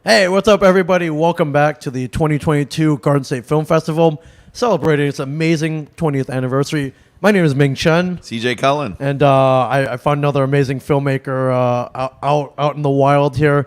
Hey, what's up, everybody? Welcome back to the 2022 Garden State Film Festival, celebrating its amazing 20th anniversary. My name is Ming Chen. CJ Cullen. And I found another amazing filmmaker out in the wild here.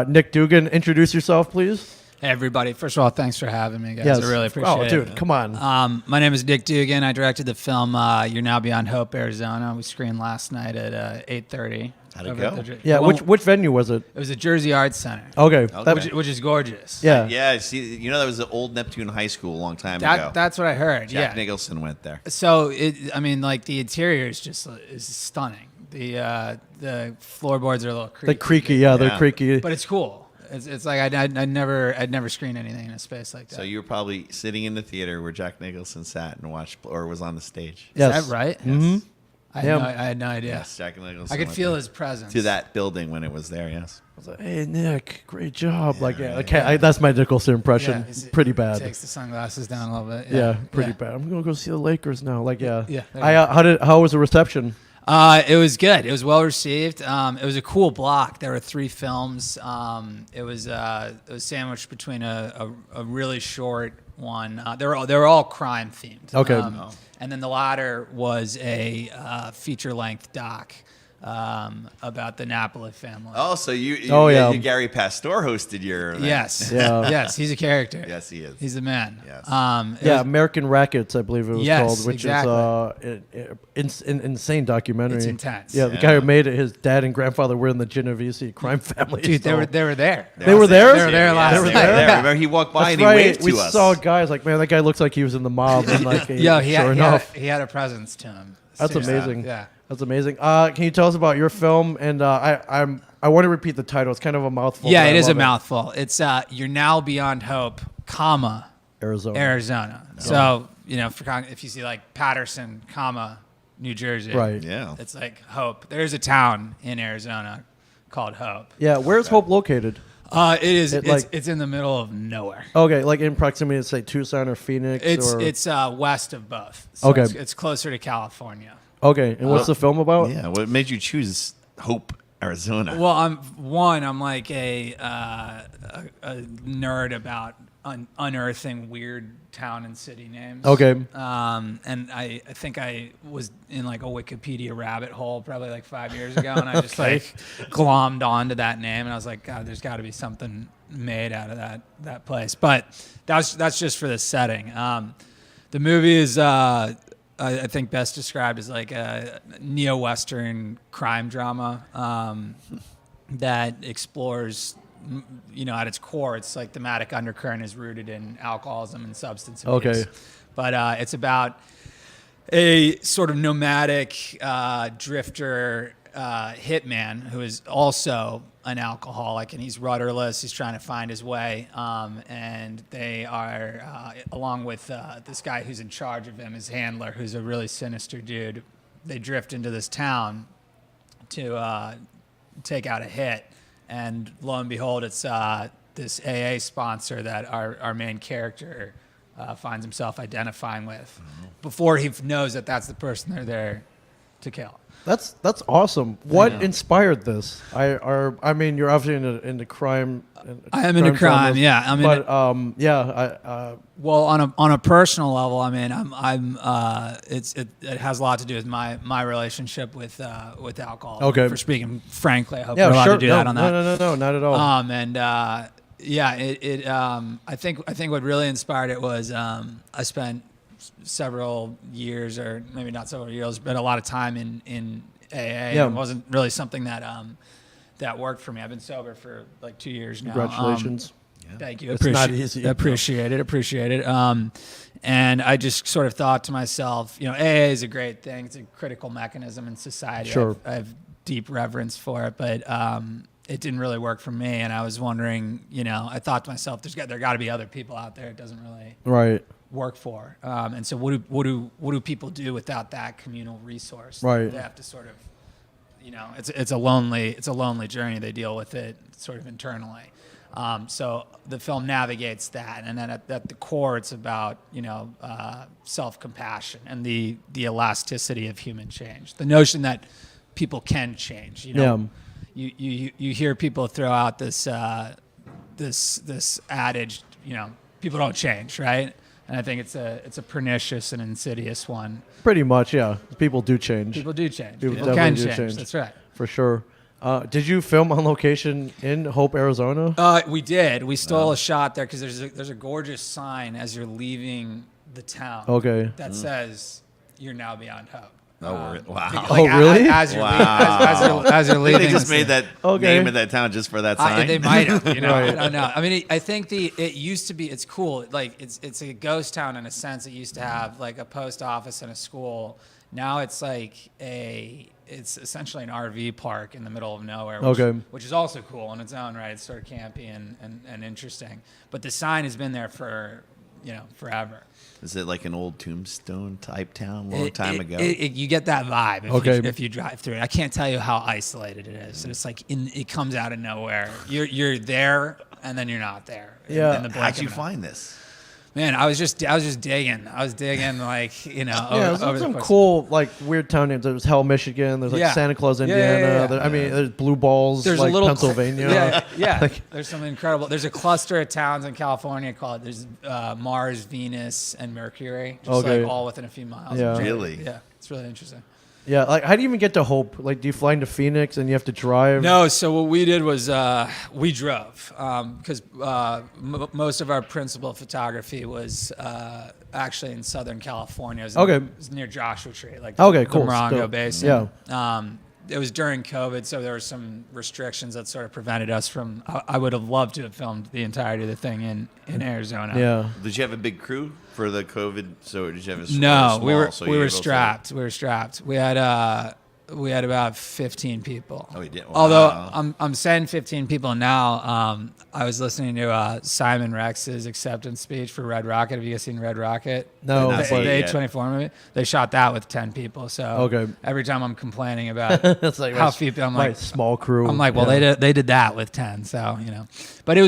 Nick Dugan, introduce yourself, please. Hey, everybody. First of all, thanks for having me, guys. Yes. I really appreciate it. Oh, dude, come on. My name is Nick Dugan. I directed the film You're Now Beyond Hope, Arizona. We screened last night at 8:30. How'd it go? Yeah, which venue was it? It was the Jersey Arts Center. Okay. Which is gorgeous. Yeah. Yeah, see, that was the old Neptune High School a long time ago. That's what I heard. Jack yeah. Nicholson went there. So the interior is stunning. The floorboards are a little creaky. They're creaky, yeah, they're Yeah. creaky. But it's cool. It's like I'd never screen anything in a space like that. So you were probably sitting in the theater where Jack Nicholson sat and watched, or was on the stage. Is Yes. that right? Mm-hmm. I had no idea. Yes, Jack Nicholson. I could went feel there. his presence. To that building when it was there, yes. I was like, hey, Nick, great job. Yeah, That's my Nicholson impression. he's- Pretty He bad. takes the sunglasses down a little bit. Yeah, pretty bad. I'm gonna go see the Lakers now. Yeah. Yeah. How was the reception? It was good. It was well received. It was a cool block. There were 3 films. It was sandwiched between a really short one. They were all crime themed. Okay. And then the latter was a feature length doc about the Napoli family. Oh, so you Gary Pastor hosted your event. Yes. Yeah. Yes. He's a character. Yes, he is. He's the man. Yes. American Rackets, I believe it was Yes, called, which exactly. is an insane documentary. It's intense. Yeah, the guy who made it, his dad and grandfather were in the Genovese crime family. Dude, so- they were there. They were there? They were there last They were night. there. Yeah. Remember, he walked by That's and he right. waved We to us. saw guys like, man, that guy looks like he was in the mob. And Yo, sure enough. he had a presence to him. That's Seriously. amazing. Yeah. That's amazing. Can you tell us about your film? And I want to repeat the title. It's kind of a mouthful. Yeah, but I it is a love mouthful. It's You're Now Beyond Hope, comma, Arizona. So, if you see like Patterson, comma, New Jersey. Right. Yeah. It's like Hope. There's a town in Arizona called Hope. Yeah. Where's Hope located? It is. It, It's in the middle of nowhere. Okay, like in proximity to say Tucson or Phoenix. It's west of both. So Okay. It's closer to California. Okay, and what's the film about? Yeah, what made you choose Hope, Arizona? Well, I'm like a nerd about unearthing weird town and city names. Okay. And I think I was in like a Wikipedia rabbit hole probably like 5 years ago, and I just like glommed onto that name, and I was like, God, there's got to be something made out of that place. But that's just for the setting. The movie is I think best described as like a neo-Western crime drama that explores, at its core, it's like thematic undercurrent is rooted in alcoholism and substance abuse. Okay. But it's about a sort of nomadic drifter hitman who is also an alcoholic, and he's rudderless. He's trying to find his way, and they are, along with this guy who's in charge of him, his handler, who's a really sinister dude. They drift into this town to take out a hit, and lo and behold, it's this AA sponsor that our main character finds himself identifying with before he knows that that's the person they're there to kill. That's awesome. What inspired this? I mean, you're obviously into crime. I am into crime. dramas, Yeah, I mean, well, on a personal level, I mean, it has a lot to do with my relationship with alcohol. Okay. For speaking frankly, I hope yeah, you're allowed sure. to do that on that. No, not at all. I think what really inspired it was I spent several years, or maybe not several years, but a lot of time in AA. Yeah. It wasn't really something that worked for me. I've been sober for like 2 years now. Congratulations. Thank you. It's not easy. Appreciate it. And I just sort of thought to myself, AA is a great thing. It's a critical mechanism in society. Sure. I have deep reverence for it, but it didn't really work for me. And I was wondering, I thought to myself, there got to be other people out there it doesn't really Right. work for. And so what do people do without that communal resource? Right. They have to sort of, it's a lonely journey. They deal with it sort of internally. So the film navigates that, and then at the core, it's about self-compassion and the elasticity of human change. The notion that people can change. You hear people throw out this this adage, people don't change, right? And I think it's a pernicious and insidious one. Pretty much, yeah. People do change. People do change. People People definitely can do change. change. That's right. For sure. Did you film on location in Hope, Arizona? We did. We stole a shot there because there's a gorgeous sign as you're leaving the town. Okay. That says you're now beyond hope. Oh, wow. Oh, really? As you're, Wow. as you're I think leaving, they just made that Okay. name of that town just for that sign. They might have, I Right. don't know. I mean, I think it used to be. It's cool. Like it's a ghost town in a sense. It used to have like a post office and a school. Now it's like it's essentially an RV park in the middle of nowhere. Which is also cool in its own right. It's sort of campy and interesting. But the sign has been there for forever. Is it like an old Tombstone type town a long time ago? You get that vibe Okay. if you drive through it. I can't tell you how isolated it is. And it's like it comes out of nowhere. You're there and then you're not there. Yeah. In the blink How'd of you an eye. find this? Man, I was just digging. I was digging like Yeah, over there's the some course. cool like weird town names. There's Hell, Michigan. There's like Yeah. Santa Claus, Yeah, Indiana. yeah. There- I mean, there's Blue Balls, There's like a little Pennsylvania. Yeah. Like- There's some incredible. There's a cluster of towns in California called there's Mars, Venus, and Mercury, just Okay. like all within a few miles. Yeah. of each other. Really? Yeah, it's really interesting. Yeah, like how do you even get to Hope? Like, do you fly into Phoenix and you have to drive? No, so what we did was we drove because most of our principal photography was actually in Southern California. It was near Joshua Tree, like Okay, the cool. Morongo Still- Basin. yeah. It was during COVID, so there were some restrictions that sort of prevented us from. I would have loved to have filmed the entirety of the thing in Arizona. Yeah. Did you have a big crew for the COVID? So did you have a No, small, we were so we you were able to- strapped. We were strapped. We had about 15 people. Oh, you did? Wow. Although I'm saying 15 people now. I was listening to Simon Rex's acceptance speech for Red Rocket. Have you guys seen Red Rocket? No, the, not seen the it yet. A24 movie. They shot that with 10 people. So Okay. every time I'm complaining about That's like how my- few people, I'm my like, small crew. I'm like, well, yeah. they did that with 10, so but it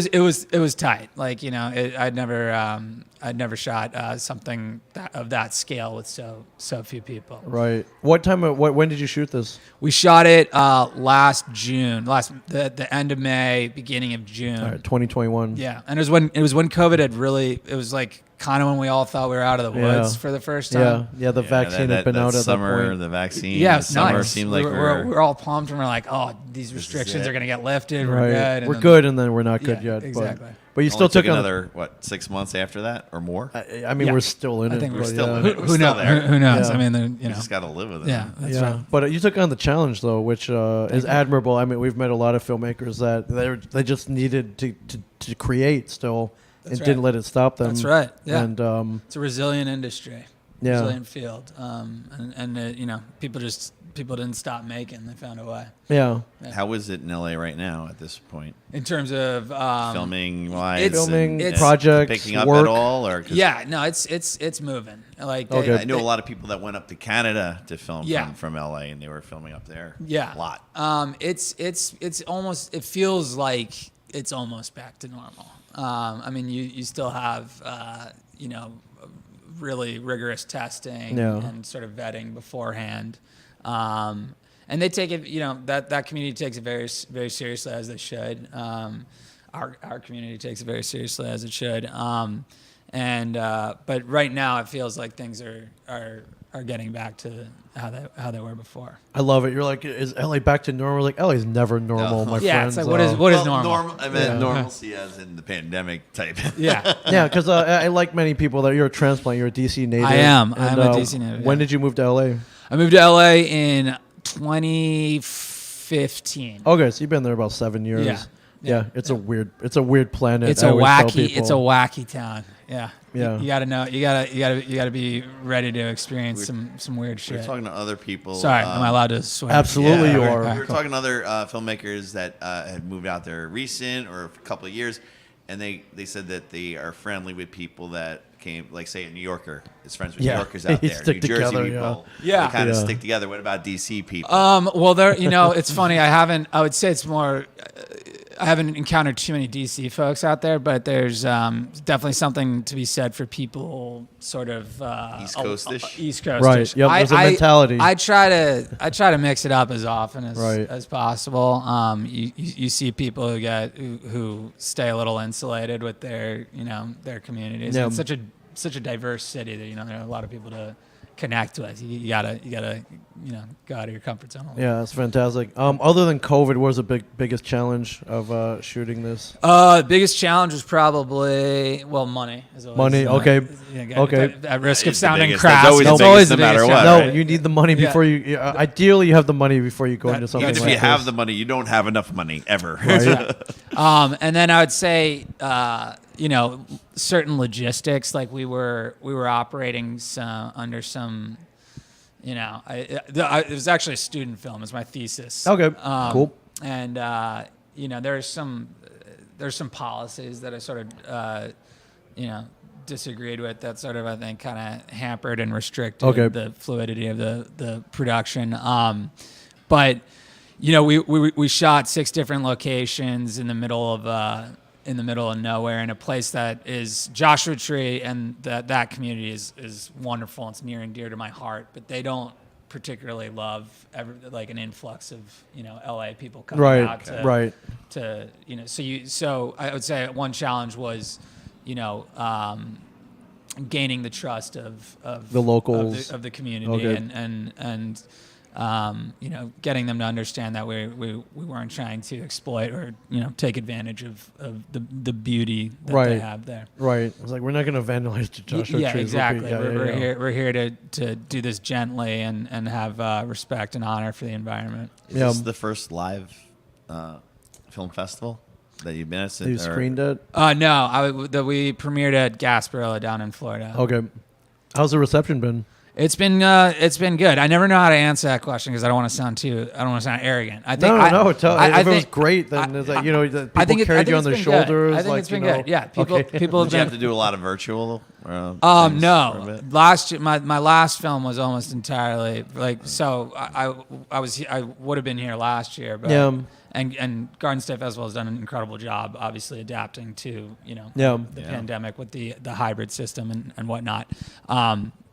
was tight. Like I'd never shot something of that scale with so few people. Right. When did you shoot this? We shot it last June, the end of May, beginning of June. All right, 2021. Yeah, and it was when COVID had really. It was like kind of when we all thought we were out of the woods Yeah. for the first Yeah. time. Yeah. The vaccine had been out at summer, that point. the vaccine. Yeah, the it's summer nice. seemed like we're all pumped and we're like, oh, these restrictions it. are gonna get lifted. Right. We're good. We're good, and then we're not good Yeah, yet. exactly. But you Only still took on. another 6 months after that or more. I mean, Yeah. we're still in I it. think we're but still yeah. in it. Who still knows? there. Who knows? Yeah. I mean, then, You just got to live with it. yeah, that's Yeah, right. but you took on the challenge though, which is admirable. I mean, we've met a lot of filmmakers that they just needed to create still, That's and right. didn't let it stop them. That's right. Yeah. And It's a resilient industry, Yeah. resilient field, and people didn't stop making. They found a way. yeah, How is it in LA right now at this point? In terms of Filming wise, it's- filming it's- projects, picking up work. at all, or 'cause yeah, no, it's moving. Like Okay. I knew a lot of people that went up to Canada to film Yeah. from LA, and they were filming up there. Yeah, a lot. It's almost. It feels like it's almost back to normal. I mean, you still have really rigorous testing Yeah. and sort of vetting beforehand. And they take it, that community takes it very, very seriously, as they should. Our community takes it very seriously, as it should. But right now, it feels like things are getting back to how they were before. I love it. You're like, is LA back to normal? Like LA's never normal, my Yeah, friends. it's like what is normal? I meant Yeah. normalcy as in the pandemic type. Yeah. Yeah, because I like many people that you're a transplant. You're a DC native. I am. And, I'm a DC native, When yeah. did you move to LA? I moved to LA in 2015. Okay, so you've been there about 7 years. Yeah. Yeah, it's a weird planet. It's I a always tell wacky people. town. Yeah. Yeah. You gotta know. You gotta be ready to experience some weird We shit. were talking to other people. Sorry, am I allowed to swear? Absolutely, Yeah, you we are. were- Alright, We were cool. talking to other filmmakers that had moved out there recent or a couple of years, and they said that they are friendly with people that came, like say a New Yorker is friends with Yeah. New Yorkers out You there. stick New Jersey together, people, yeah. they kind of Yeah. stick together. What about DC people? Well, there. It's funny. I would say it's more. I haven't encountered too many DC folks out there, but there's definitely something to be said for people sort of East Coast-ish? East Coast. Right. Yep. There's a mentality. I try to mix it up as often Right. as possible. You see people who stay a little insulated with their their communities. Yeah. It's such a diverse city that there are a lot of people to connect with. You gotta go out of your comfort zone. Yeah, that's fantastic. Other than COVID, what was the biggest challenge of shooting this? The biggest challenge was probably money. Is always, Money, okay. Okay. At risk of It's the sounding biggest. crass, That's always it's the always biggest the no matter biggest what, challenge. No, right? you need the money before you. Ideally, you have the money before you go into something Even if like you have this. the money, you don't have enough money ever. Right. And then I would say, certain logistics, like we were operating under some, it was actually a student film. It was my thesis. Okay. Cool. And there's some policies that I sort of, disagreed with that sort of, I think, kind of hampered and restricted the fluidity of the production. But we shot 6 different locations in the middle of nowhere, in a place that is Joshua Tree, and that community is wonderful. It's near and dear to my heart, but they don't particularly love an influx of LA people coming out to so I would say one challenge was gaining the trust of The locals. of the community, and getting them to understand that we weren't trying to exploit or take advantage of the beauty that they have there. Right. It's like, we're not going to vandalize the Joshua Yeah, trees. exactly. We're We're here to do this gently and have respect and honor for the environment. Is this the first live film festival that you've been at? You screened it? No, we premiered at Gasparilla down in Florida. Okay. How's the reception been? It's been good. I never know how to answer that question because I don't want to sound arrogant. I think if it was great, then it's like people carried you on their shoulders. I think it's been good. Yeah, people Did you have have to do a lot of virtual? No. For a bit? Last year, my last film was almost entirely so. I would have been here last year, but and Garden State Festival has done an incredible job, obviously adapting to the pandemic with the hybrid system and whatnot.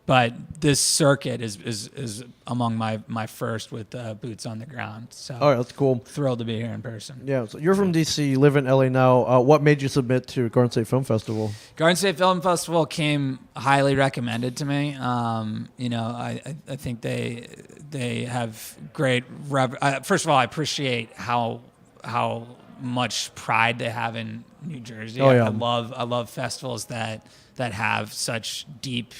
But this circuit is among my first with boots on the ground. So all right, that's cool. Thrilled to be here in person. Yeah, so you're from DC, you live in LA now. What made you submit to Garden State Film Festival? Garden State Film Festival came highly recommended to me. I think they have great. First of all, I appreciate how much pride they have in New Jersey. Oh, yeah. I love festivals that have such deep,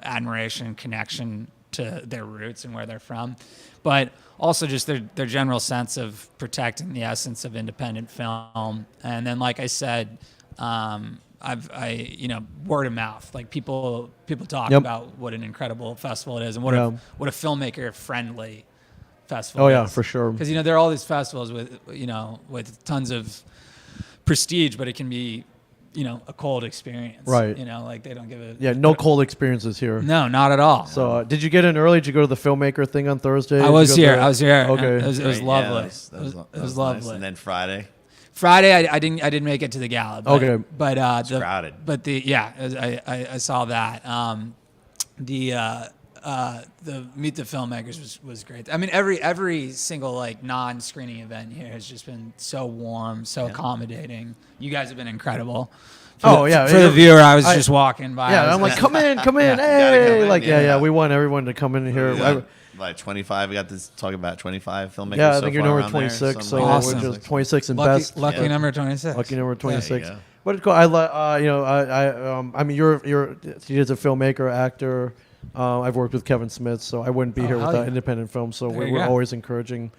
admiration and connection to their roots and where they're from, but also just their general sense of protecting the essence of independent film. And then, like I said, word of mouth, like people talk about what an incredible festival it is and what a filmmaker friendly festival. Oh is. yeah, for sure. Because there are all these festivals with tons of prestige, but it can be a cold experience. Right. Like they don't give a... Yeah, no cold experiences here. No, not at all. So did you get in early? Did you go to the filmmaker thing on Thursday? I was here. Okay. It was lovely. That was lovely. Nice. And then Friday? Friday, I didn't make it to the gala. But, Okay. But it's crowded. But I saw that. The Meet the Filmmakers was great. I mean, every single non-screening event here has just been so warm, so accommodating. You guys have been incredible. For the viewer, I was just walking by. Yeah, I'm like, come in, hey, we want everyone to come in here. Like 25, we got to talk about 25 filmmakers. Yeah, I think you're far number around 26, there, so Awesome. we're just 26 and lucky, best. Lucky number 26. Lucky number 26. There you go. But it's cool. I mean, you're a filmmaker, actor. I've worked with Kevin Smith, so I wouldn't be here without independent film. So we're always encouraging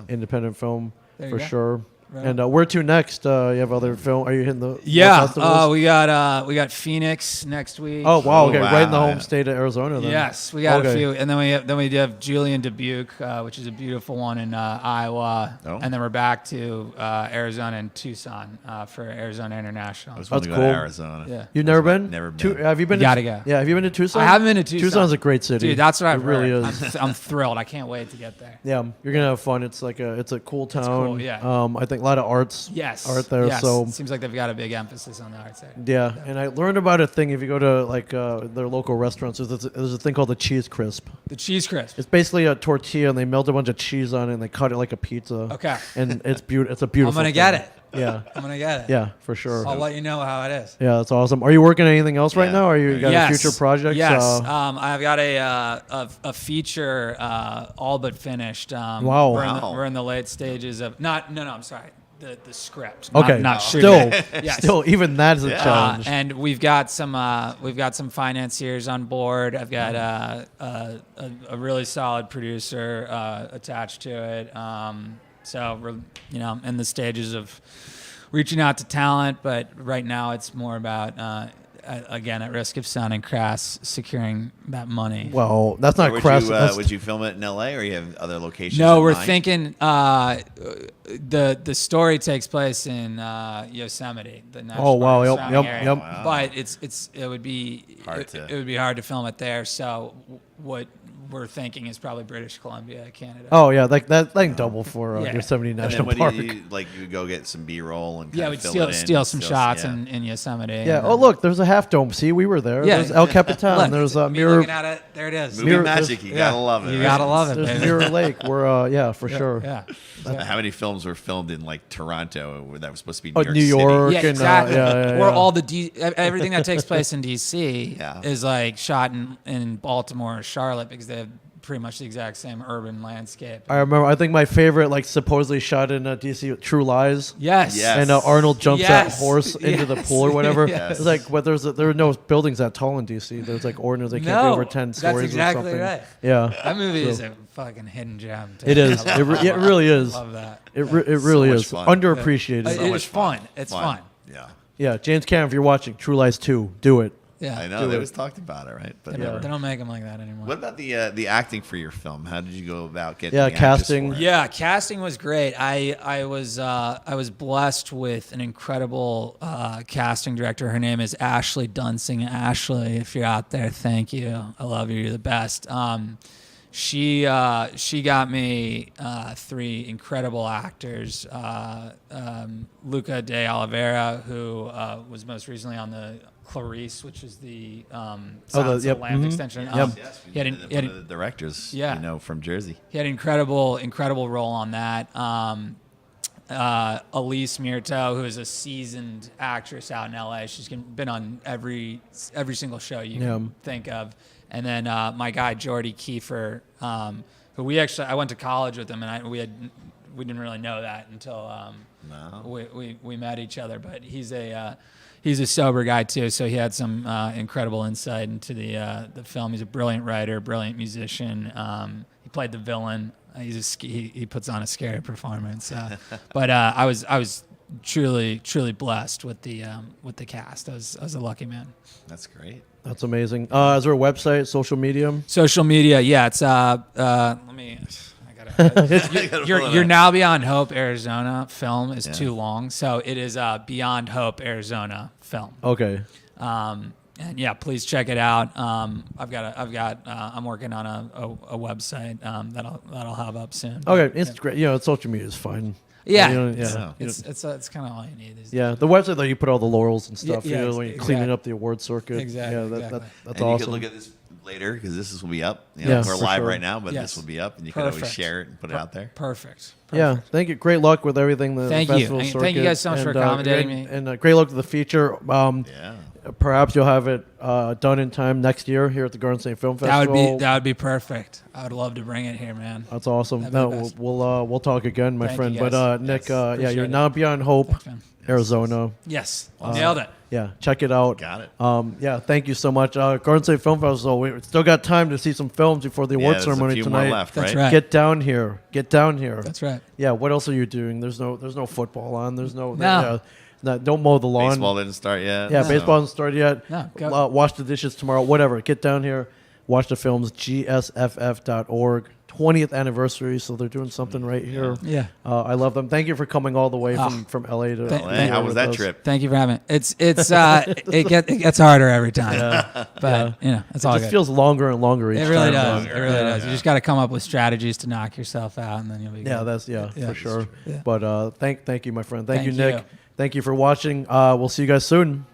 independent film for sure. Right. And where to next? You have other film? Are you hitting the festivals? We got Phoenix next week. Oh wow! Okay, wow. right in the home state of Arizona. Then. Yes, we got a few, and then we have Julian Dubuque, which is a beautiful one in Iowa, and then we're back to Arizona and Tucson for Arizona International. I just want to go to Arizona. Yeah, you've never been? Never been. Have you been? Gotta go. Yeah, have you been to Tucson? I haven't been to Tucson. Tucson's a great city, dude. That's what I've really heard. is. I'm thrilled. I can't wait to get there. Yeah, you're gonna have fun. It's a cool town. It's cool, yeah. I think like a lot of art there. Yes. So It seems like they've got a big emphasis on the arts there. yeah, and I learned about a thing. If you go to like their local restaurants, there's a thing called the cheese crisp. The cheese crisp. It's basically a tortilla, and they melt a bunch of cheese on it, and they cut it like a pizza. Okay. And it's beautiful. It's a beautiful. I'm gonna get it. Yeah. I'm gonna get it. Yeah, for sure. I'll let you know how it is. Yeah, that's awesome. Are you working on anything else right now? Or you got a future project? Yes. I've got a feature all but finished. Wow. We're in the late stages of I'm sorry. The script. Okay. Not shooting. Still, even that is a challenge. And we've got some financiers on board. I've got a really solid producer attached to it. So we're in the stages of reaching out to talent, but right now it's more about again, at risk of sounding crass, securing that money. Well, that's not crass. Would you film it in L.A. or you have other locations? No, we're thinking the story takes place in Yosemite, the national park surrounding area. Wow. But it would be hard to film it there. So what we're thinking is probably British Columbia, Canada. Oh yeah, like that double for Yosemite National Park. You would go get some B-roll and we'd steal some shots in Yosemite. Yeah. Oh look, there's a half dome. See, we were there. There's El Capitan. There's a Mirror. Looking at it, there it is. Movie magic. You gotta love it. You gotta love it. There's Baby. Mirror Lake. We're for sure. Yeah. How many films were filmed in like Toronto where that was supposed to be New York? Yeah, and, exactly. Or all the everything that takes place in DC is like shot in Baltimore or Charlotte because they have pretty much the exact same urban landscape. I remember. I think my favorite, like supposedly shot in DC, True Lies. Yes. And Arnold jumps that horse into the pool or whatever. It's like, but there are no buildings that tall in DC. There's like ordinary. They can't be over 10 stories that's exactly or something. Right. Yeah. That movie is a fucking hidden gem. It is. It really is. I love that. It really is. Fun. Underappreciated. It's fun. It's fun. Yeah. Yeah. James Cameron, if you're watching True Lies 2, do it. Yeah. I know they always talked about it, right? But they don't make them like that anymore. What about the acting for your film? How did you go about getting the casting? Yeah, casting was great. I was blessed with an incredible casting director. Her name is Ashley Dunsing. Ashley, if you're out there, thank you. I love you. You're the best. She got me three incredible actors. Luca de Oliveira, who was most recently on the Clarice, which is the Silence of the Lambs extension. Yes, he had one of the directors, from Jersey. He had an incredible role on that. Elise Mirto, who is a seasoned actress out in LA. She's been on every single show you can think of. And then my guy Jordy Kiefer, who I went to college with him, and we didn't really know that until we met each other. But he's a sober guy too, so he had some incredible insight into the film. He's a brilliant writer, brilliant musician. He played the villain. He puts on a scary performance. But I was truly blessed with the cast. I was a lucky man. That's great. That's amazing. Is there a website, social media? Social media, yeah. It's let me. You're Now Beyond Hope Arizona film is too long, so it is Beyond Hope Arizona film. Okay. And please check it out. I'm working on a website that'll have up soon. Okay, Instagram. Social media is fine. Yeah, it's kind of all you need. The website that you put all the laurels and stuff. when you're cleaning up the award circuit. Exactly. That's and awesome. You can look at this later because this will be up. We're live right now, but this will be up, and you can always share it and put it out there. Perfect. Yeah, thank you. Great luck with everything. Thank you. Thank you guys so much for accommodating me. And great luck to the feature. Perhaps you'll have it done in time next year here at the Garden State Film Festival. That would be perfect. I would love to bring it here, man. That's awesome. We'll talk again, my friend. But Nick, you're Now Beyond Hope, Arizona. Yes, nailed it. Yeah, check it out. Got it. Thank you so much. Garden State Film Festival. We still got time to see some films before the award ceremony a few tonight. More left, That's right? right. Get down here. That's right. Yeah. What else are you doing? There's no football on. There's no. No, don't mow the lawn. Baseball didn't start yet. Yeah, baseball hasn't started yet. No, wash the dishes tomorrow. Whatever. Get down here. Watch the films. GSFF.org. 20th anniversary, so they're doing something right here. Yeah. I love them. Thank you for coming all the way from LA to LA. How was that trip? Thank you for having me. It gets harder every time. But it's all it good. just feels longer and longer each time. It really does. It really does. You just got to come up with strategies to knock yourself out, and then you'll be good. For sure. Yeah. But thank you, my friend. Thank you, Thank Nick. you. Thank you for watching. We'll see you guys soon.